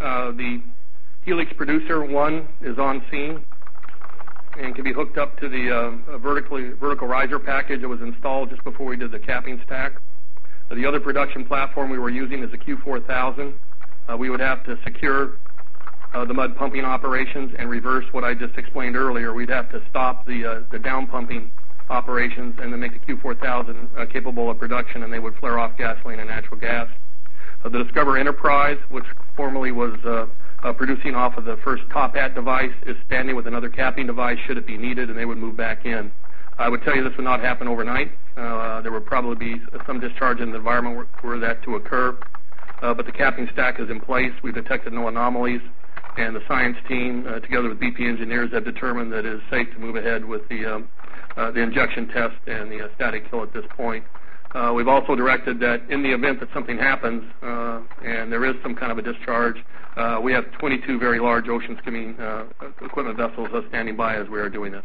The Helix Producer 1 is on scene and can be hooked up to the vertical riser package that was installed just before we did the capping stack. The other production platform we were using is the Q4000. We would have to secure the mud pumping operations and reverse what I just explained earlier. We'd have to stop the down pumping operations and then make the Q4000 capable of production, and they would flare off gasoline and natural gas. The Discover Enterprise, which formerly was producing off of the first top hat device, is standing with another capping device should it be needed, and they would move back in. I would tell you this would not happen overnight. There would probably be some discharge in the environment were that to occur. But the capping stack is in place. We've detected no anomalies, and the science team, together with BP engineers, have determined that it is safe to move ahead with the injection test and the static kill at this point. We've also directed that in the event that something happens and there is some kind of a discharge, we have 22 very large ocean skimming equipment vessels standing by as we are doing this.